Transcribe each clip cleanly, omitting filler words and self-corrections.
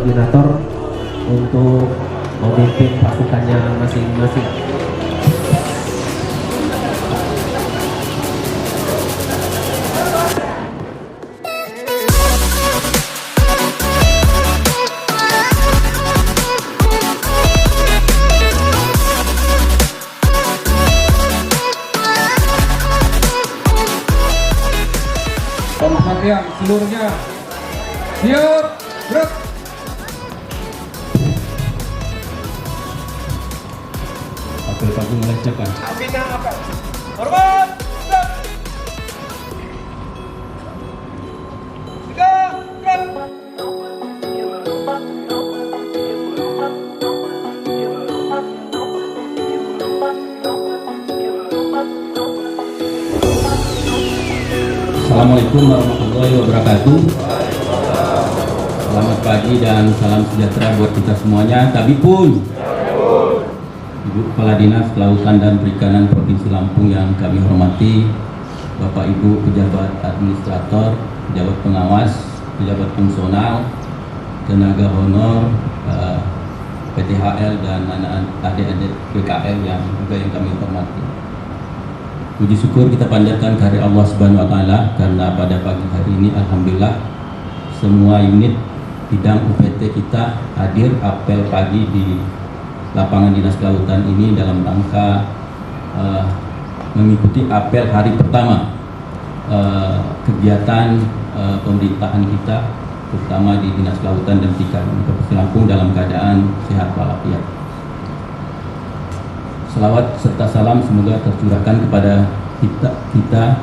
koordinator untuk memimpin pasukannya masing-masing. Yang seluruhnya siap, gerak. Apel pagi melecehkan. Bina apel. Hormat. Siap. Tiga, gerak. Assalamualaikum warahmatullahi wabarakatuh. Selamat pagi dan salam sejahtera buat kita semuanya. Tabipun, Ibu Kepala Dinas Kelautan dan Perikanan Provinsi Lampung yang kami hormati, Bapak Ibu pejabat administrator, pejabat pengawas, pejabat fungsional, tenaga honor, PTHL dan adik-adik PKL yang juga yang kami hormati. Puji syukur kita panjatkan kehadirat Allah Subhanahu wa taala karena pada pagi hari ini alhamdulillah semua unit bidang UPT kita hadir apel pagi di lapangan Dinas Kelautan ini dalam rangka mengikuti apel hari pertama kegiatan pemerintahan kita, terutama di Dinas Kelautan dan Perikanan Provinsi Lampung dalam keadaan sehat walafiat. Salawat serta salam semoga tercurahkan kepada kita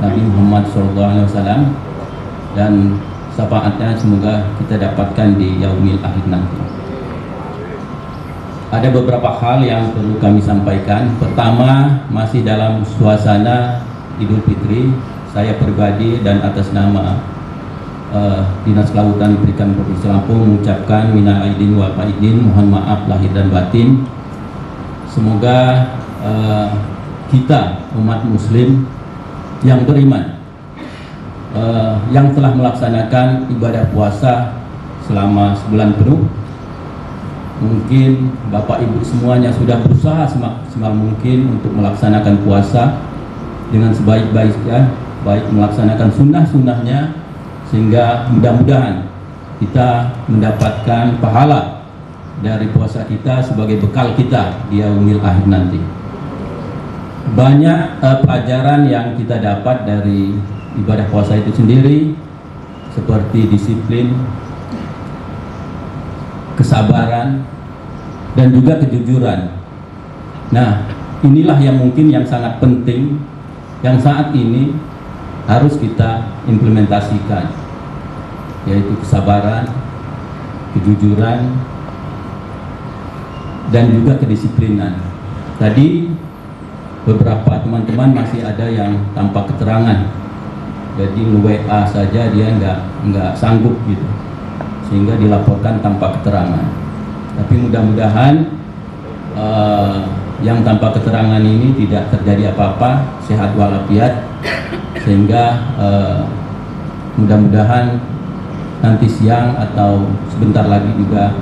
Nabi Muhammad SAW dan syafaatnya semoga kita dapatkan di yaumil akhir nanti. Ada beberapa hal yang perlu kami sampaikan. Pertama, masih dalam suasana Idul Fitri, saya pribadi dan atas nama Dinas Kelautan Perikanan Provinsi Lampung mengucapkan minal aidin wal faizin, mohon maaf lahir dan batin. Semoga kita umat muslim yang beriman yang telah melaksanakan ibadah puasa selama sebulan penuh, mungkin Bapak Ibu semuanya sudah berusaha semaksimal mungkin untuk melaksanakan puasa dengan sebaik-baiknya, baik melaksanakan sunnah-sunnahnya, sehingga mudah-mudahan kita mendapatkan pahala dari puasa kita sebagai bekal kita di yaumil akhir nanti. Banyak pelajaran yang kita dapat dari ibadah puasa itu sendiri, seperti disiplin, kesabaran, dan juga kejujuran. Nah, inilah yang mungkin yang sangat penting, yang saat ini harus kita implementasikan, yaitu kesabaran, kejujuran, dan juga kedisiplinan. Tadi beberapa teman-teman masih ada yang tanpa keterangan, jadi WA saja dia nggak sanggup gitu, sehingga dilaporkan tanpa keterangan. Tapi mudah-mudahan yang tanpa keterangan ini tidak terjadi apa-apa, sehat walafiat, sehingga mudah-mudahan nanti siang atau sebentar lagi juga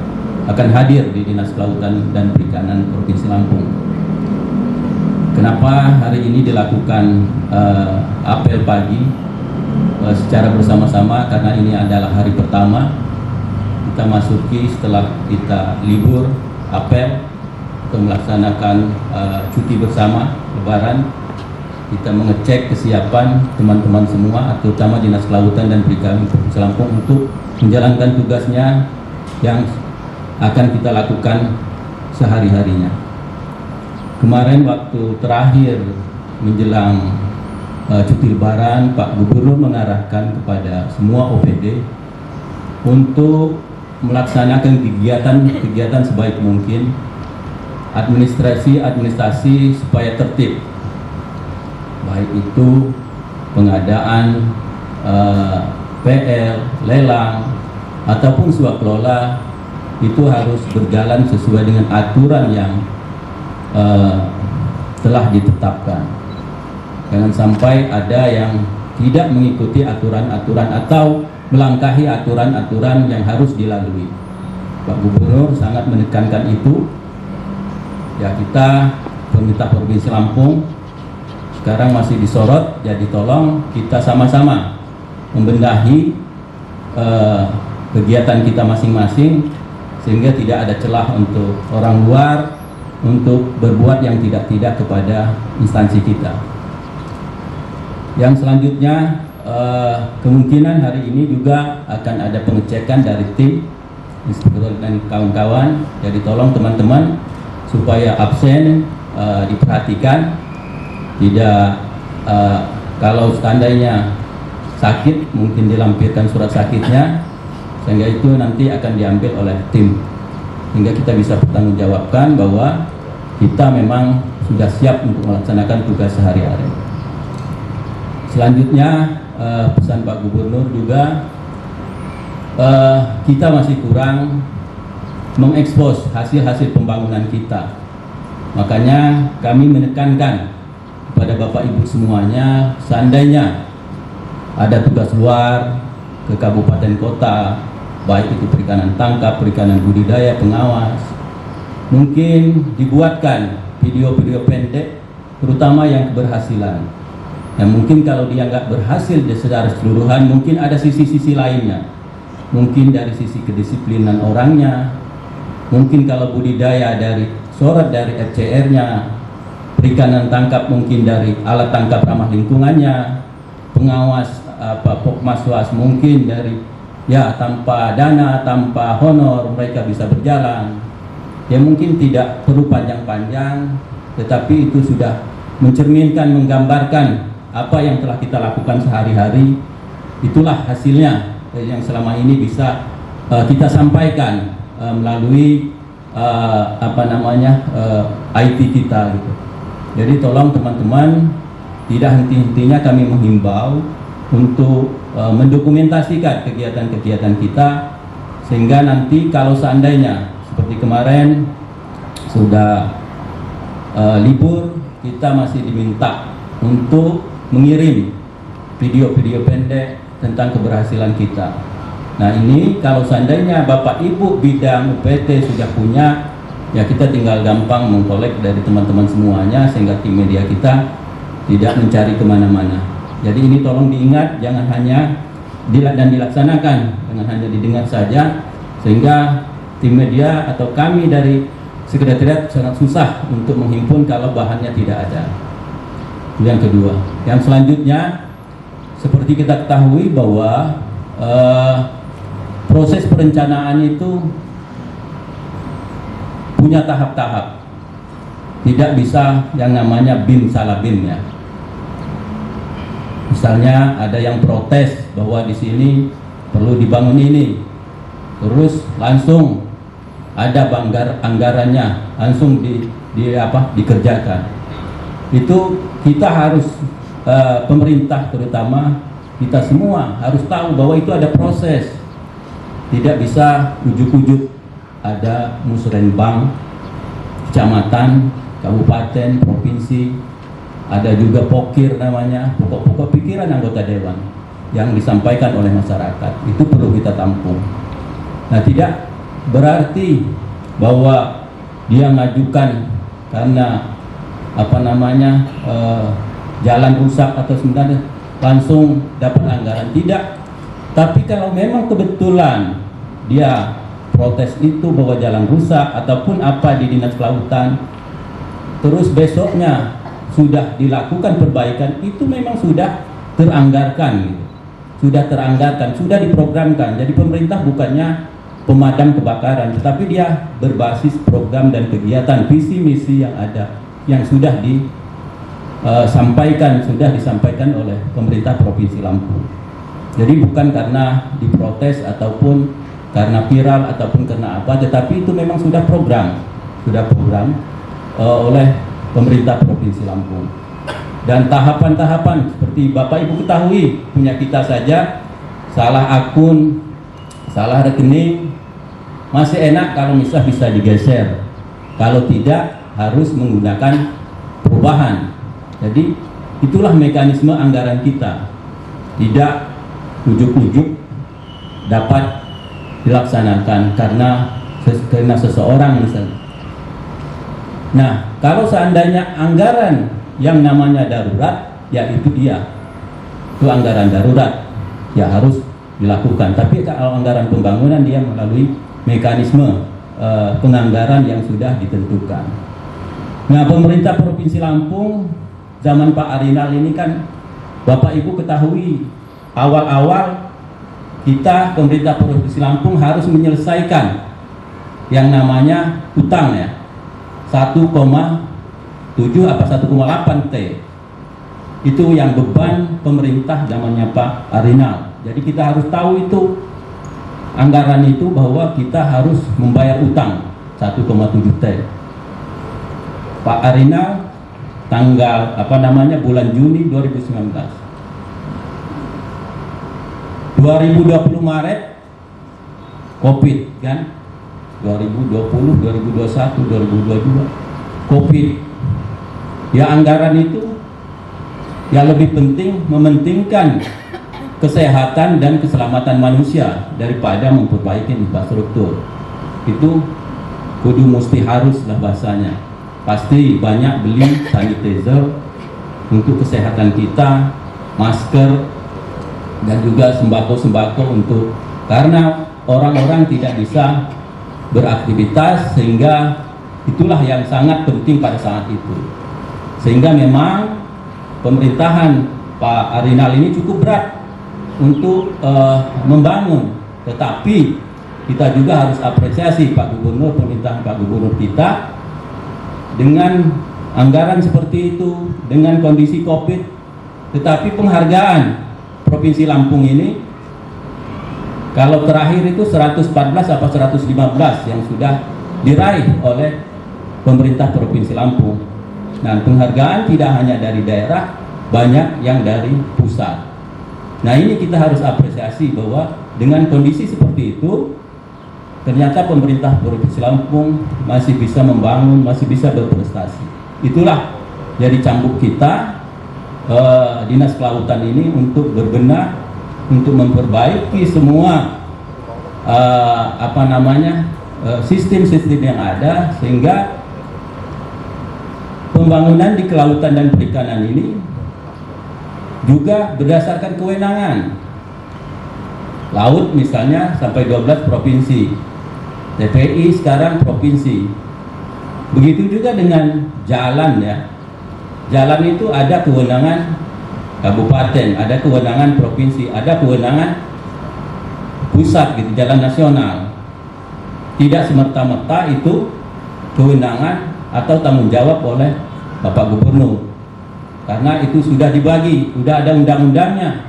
akan hadir di Dinas Kelautan dan Perikanan Provinsi Lampung. Kenapa hari ini dilakukan apel pagi secara bersama-sama? Karena ini adalah hari pertama kita masuki setelah kita libur apel untuk melaksanakan cuti bersama Lebaran. Kita mengecek kesiapan teman-teman semua, terutama Dinas Kelautan dan Perikanan Provinsi Lampung untuk menjalankan tugasnya yang akan kita lakukan sehari-harinya. Kemarin waktu terakhir menjelang cuti Lebaran, Pak Gubernur mengarahkan kepada semua OPD untuk melaksanakan kegiatan sebaik mungkin, administrasi supaya tertib, baik itu pengadaan PL, lelang, ataupun swak kelola, itu harus berjalan sesuai dengan aturan yang telah ditetapkan. Jangan sampai ada yang tidak mengikuti aturan-aturan atau melangkahi aturan-aturan yang harus dilalui. Pak Gubernur sangat menekankan itu. Ya, kita pemerintah Provinsi Lampung sekarang masih disorot, jadi tolong kita sama-sama membenahi kegiatan kita masing-masing sehingga tidak ada celah untuk orang luar untuk berbuat yang tidak-tidak kepada instansi kita. Yang selanjutnya kemungkinan hari ini juga akan ada pengecekan dari tim inspektur dan kawan-kawan. Jadi tolong teman-teman supaya absen diperhatikan, tidak kalau seandainya sakit mungkin dilampirkan surat sakitnya, sehingga itu nanti akan diambil oleh tim sehingga kita bisa bertanggungjawabkan bahwa kita memang sudah siap untuk melaksanakan tugas sehari-hari. Selanjutnya pesan Pak Gubernur juga, kita masih kurang mengekspos hasil-hasil pembangunan kita. Makanya kami menekankan kepada Bapak Ibu semuanya, seandainya ada tugas luar ke kabupaten kota, baik itu perikanan tangkap, perikanan budidaya, pengawas, mungkin dibuatkan video-video pendek, terutama yang keberhasilan. Yang mungkin kalau dia nggak berhasil secara keseluruhan, mungkin ada sisi-sisi lainnya. Mungkin dari sisi kedisiplinan orangnya, mungkin kalau budidaya dari sorot dari FCR-nya, perikanan tangkap mungkin dari alat tangkap ramah lingkungannya, pengawas Pokmaswas mungkin dari ya tanpa dana, tanpa honor mereka bisa berjalan. Ya mungkin tidak perlu panjang-panjang, tetapi itu sudah mencerminkan, menggambarkan apa yang telah kita lakukan sehari-hari. Itulah hasilnya yang selama ini bisa kita sampaikan melalui IT kita gitu. Jadi tolong teman-teman, tidak henti-hentinya kami menghimbau untuk mendokumentasikan kegiatan-kegiatan kita, sehingga nanti kalau seandainya seperti kemarin sudah libur, kita masih diminta untuk mengirim video-video pendek tentang keberhasilan kita. Nah ini kalau seandainya Bapak Ibu bidang UPT sudah punya, ya kita tinggal gampang mengkolek dari teman-teman semuanya sehingga tim media kita tidak mencari kemana-mana. Jadi ini tolong diingat, jangan hanya dan dilaksanakan, jangan hanya didengar saja, sehingga tim media atau kami dari sekretariat sangat susah untuk menghimpun kalau bahannya tidak ada. Itu yang kedua. Yang selanjutnya, seperti kita ketahui bahwa proses perencanaan itu punya tahap-tahap, tidak bisa yang namanya BIM salah BIM ya. Misalnya ada yang protes bahwa di sini perlu dibangun ini, terus langsung ada anggarannya langsung dikerjakan. Itu kita harus pemerintah terutama kita semua harus tahu bahwa itu ada proses. Tidak bisa ujuk-ujuk ada musrenbang, kecamatan, kabupaten, provinsi, ada juga pokir namanya, pokok-pokok pikiran anggota dewan yang disampaikan oleh masyarakat. Itu perlu kita tampung. Nah, tidak berarti bahwa dia ngajukan karena jalan rusak atau sebenarnya langsung dapat anggaran, tidak. Tapi kalau memang kebetulan dia protes itu bahwa jalan rusak ataupun apa di dinas kelautan, terus besoknya sudah dilakukan perbaikan, itu memang sudah teranggarkan gitu. Sudah teranggarkan, sudah diprogramkan. Jadi pemerintah bukannya pemadam kebakaran, tetapi dia berbasis program dan kegiatan visi misi yang ada, yang sudah disampaikan oleh pemerintah Provinsi Lampung. Jadi bukan karena diprotes ataupun karena viral ataupun karena apa, tetapi itu memang sudah program oleh pemerintah Provinsi Lampung. Dan tahapan-tahapan seperti Bapak Ibu ketahui, punya kita saja salah akun, salah rekening, masih enak kalau misalnya bisa digeser. Kalau tidak, harus menggunakan perubahan. Jadi itulah mekanisme anggaran kita. Tidak ujuk-ujuk dapat dilaksanakan karena seseorang misalnya. Nah, kalau seandainya anggaran yang namanya darurat, ya itu dia, itu anggaran darurat, ya harus dilakukan. Tapi kalau anggaran pembangunan dia melalui mekanisme penganggaran yang sudah ditentukan. Nah, pemerintah Provinsi Lampung zaman Pak Arinal ini kan, Bapak Ibu ketahui, awal-awal kita pemerintah Provinsi Lampung harus menyelesaikan yang namanya utang ya, 1,7 apa 1,8 T. Itu yang beban pemerintah zamannya Pak Arinal. Jadi kita harus tahu itu anggaran itu bahwa kita harus membayar utang 1,7 T. Pak Arinal tanggal bulan Juni 2019. 2020 Maret Covid kan, 2020, 2021, 2022 Covid. Ya anggaran itu ya lebih penting mementingkan kesehatan dan keselamatan manusia daripada memperbaiki infrastruktur. Itu kudu mesti harus lah bahasanya. Pasti banyak beli sanitizer untuk kesehatan kita, masker, dan juga sembako-sembako untuk, karena orang-orang tidak bisa beraktivitas, sehingga itulah yang sangat penting pada saat itu. Sehingga memang pemerintahan Pak Arinal ini cukup berat untuk membangun, tetapi kita juga harus apresiasi Pak Gubernur, pemerintahan Pak Gubernur kita dengan anggaran seperti itu, dengan kondisi Covid, tetapi penghargaan Provinsi Lampung ini, kalau terakhir itu 114 apa 115 yang sudah diraih oleh pemerintah Provinsi Lampung. Nah, penghargaan tidak hanya dari daerah, banyak yang dari pusat. Nah, ini kita harus apresiasi bahwa dengan kondisi seperti itu, ternyata pemerintah Provinsi Lampung masih bisa membangun, masih bisa berprestasi. Itulah jadi cambuk kita, Dinas Kelautan ini, untuk berbenah, untuk memperbaiki semua sistem-sistem yang ada, sehingga pembangunan di kelautan dan perikanan ini juga berdasarkan kewenangan. Laut misalnya sampai 12 provinsi, TPI sekarang provinsi. Begitu juga dengan jalan ya. Jalan itu ada kewenangan kabupaten, ada kewenangan provinsi, ada kewenangan pusat gitu, jalan nasional. Tidak semerta-merta itu kewenangan atau tanggung jawab oleh Bapak Gubernur. Karena itu sudah dibagi, sudah ada undang-undangnya.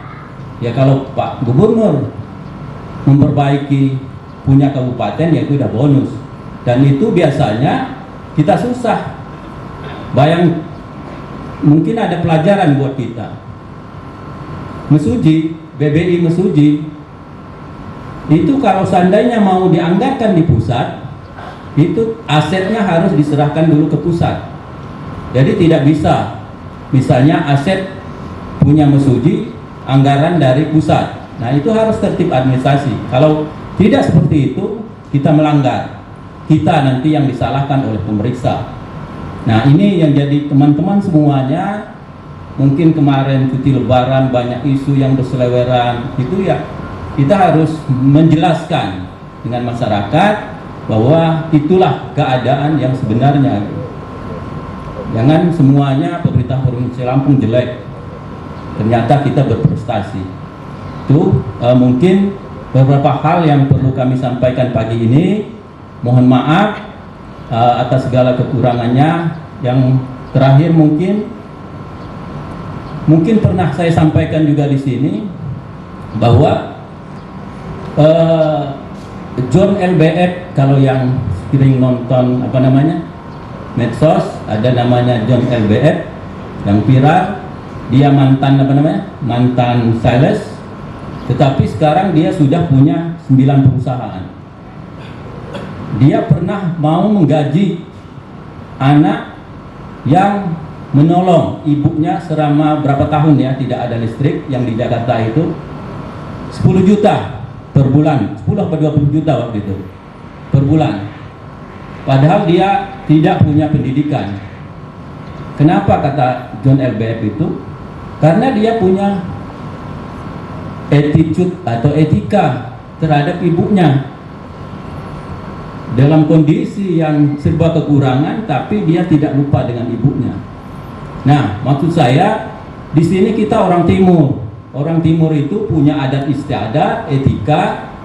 Ya kalau Pak Gubernur memperbaiki punya kabupaten, ya itu udah bonus. Dan itu biasanya kita susah. Mungkin ada pelajaran buat kita. Mesuji, BBI Mesuji, itu kalau seandainya mau dianggarkan di pusat, itu asetnya harus diserahkan dulu ke pusat. Jadi tidak bisa, misalnya aset punya Mesuji, anggaran dari pusat. Nah, itu harus tertib administrasi. Kalau tidak seperti itu, kita melanggar. Kita nanti yang disalahkan oleh pemeriksa. Nah, ini yang jadi teman-teman semuanya, mungkin kemarin cuti lebaran banyak isu yang berseleweran, itu ya kita harus menjelaskan dengan masyarakat bahwa itulah keadaan yang sebenarnya. Jangan semuanya pemerintah Provinsi Lampung jelek, ternyata kita berprestasi. Itu mungkin beberapa hal yang perlu kami sampaikan pagi ini. Mohon maaf atas segala kekurangannya. Yang terakhir mungkin pernah saya sampaikan juga di sini bahwa John LBF, kalau yang sering nonton medsos, ada namanya John LBF yang viral. Dia mantan mantan sales, tetapi sekarang dia sudah punya 9 perusahaan. Dia pernah mau menggaji anak yang menolong ibunya selama berapa tahun ya tidak ada listrik, yang di Jakarta itu 10 juta per bulan, 10 atau 20 juta waktu itu per bulan. Padahal dia tidak punya pendidikan. Kenapa kata John LBF itu? Karena dia punya attitude atau etika terhadap ibunya. Dalam kondisi yang serba kekurangan, tapi dia tidak lupa dengan ibunya. Nah, maksud saya di sini kita orang Timur. Orang Timur itu punya adat istiadat, etika,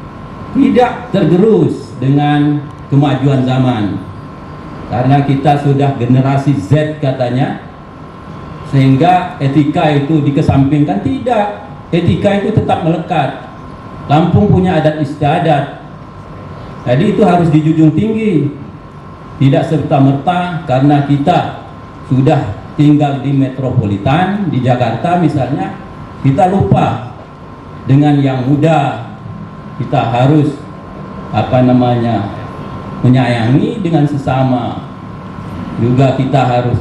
tidak tergerus dengan kemajuan zaman. Karena kita sudah generasi Z katanya, sehingga etika itu dikesampingkan. Tidak, etika itu tetap melekat. Lampung punya adat istiadat, jadi itu harus dijunjung tinggi. Tidak serta-merta karena kita sudah tinggal di metropolitan, di Jakarta misalnya, kita lupa dengan yang muda. Kita harus menyayangi dengan sesama. Juga kita harus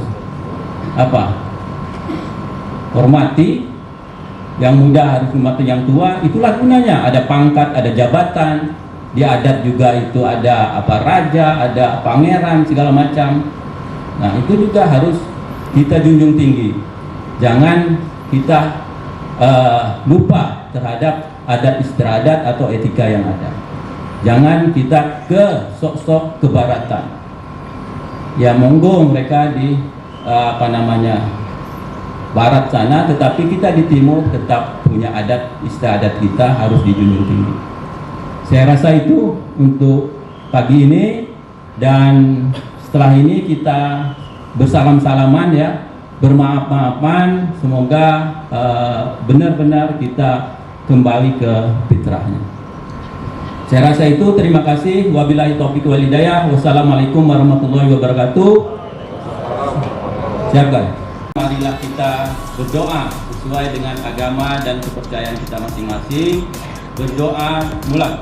hormati yang muda, harus hormati yang tua. Itulah gunanya ada pangkat, ada jabatan. Di adat juga itu ada raja, ada pangeran, segala macam. Nah, itu juga harus kita junjung tinggi. Jangan kita lupa terhadap adat istiadat atau etika yang ada. Jangan kita ke sok-sok kebaratan. Ya monggo mereka di barat sana, tetapi kita di timur tetap punya adat istiadat, kita harus dijunjung tinggi. Saya rasa itu untuk pagi ini, dan setelah ini kita bersalam-salaman ya, bermaaf-maafan, semoga benar-benar kita kembali ke fitrahnya. Saya rasa itu, terima kasih. Wabillahi taufiq wal hidayah. Wassalamualaikum warahmatullahi wabarakatuh. Siapkan. Marilah kita berdoa sesuai dengan agama dan kepercayaan kita masing-masing. Berdoa mulai.